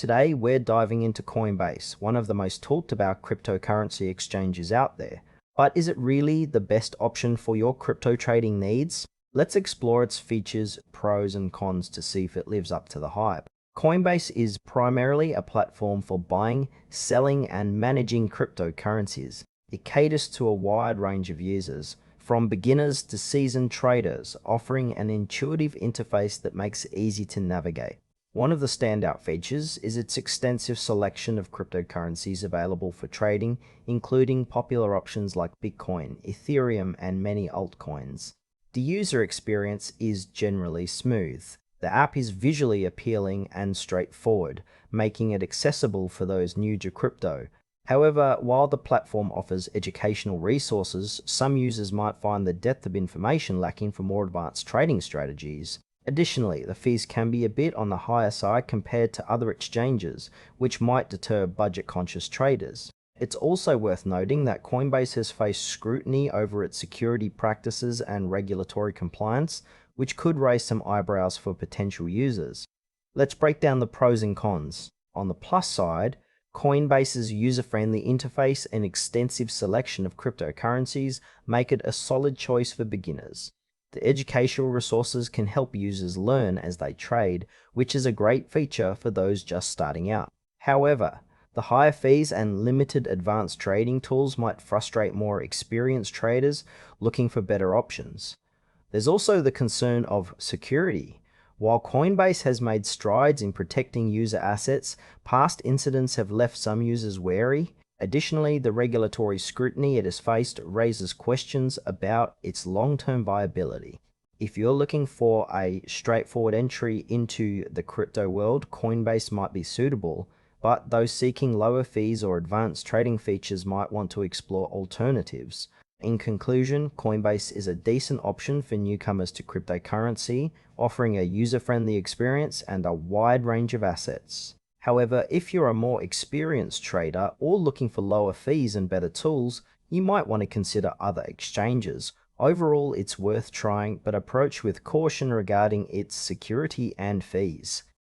Today, we're diving into Coinbase, one of the most talked about cryptocurrency exchanges out there. But is it really the best option for your crypto trading needs? Let's explore its features, pros, and cons to see if it lives up to the hype. Coinbase is primarily a platform for buying, selling, and managing cryptocurrencies. It caters to a wide range of users, from beginners to seasoned traders, offering an intuitive interface that makes it easy to navigate. One of the standout features is its extensive selection of cryptocurrencies available for trading, including popular options like Bitcoin, Ethereum, and many altcoins. The user experience is generally smooth. The app is visually appealing and straightforward, making it accessible for those new to crypto. However, while the platform offers educational resources, some users might find the depth of information lacking for more advanced trading strategies. Additionally, the fees can be a bit on the higher side compared to other exchanges, which might deter budget-conscious traders. It's also worth noting that Coinbase has faced scrutiny over its security practices and regulatory compliance, which could raise some eyebrows for potential users. Let's break down the pros and cons. On the plus side, Coinbase's user-friendly interface and extensive selection of cryptocurrencies make it a solid choice for beginners. The educational resources can help users learn as they trade, which is a great feature for those just starting out. However, the higher fees and limited advanced trading tools might frustrate more experienced traders looking for better options. There's also the concern of security. While Coinbase has made strides in protecting user assets, past incidents have left some users wary. Additionally, the regulatory scrutiny it has faced raises questions about its long-term viability. If you're looking for a straightforward entry into the crypto world, Coinbase might be suitable, but those seeking lower fees or advanced trading features might want to explore alternatives. In conclusion, Coinbase is a decent option for newcomers to cryptocurrency, offering a user-friendly experience and a wide range of assets. However, if you're a more experienced trader or looking for lower fees and better tools, you might want to consider other exchanges. Overall, it's worth trying, but approach with caution regarding its security and fees.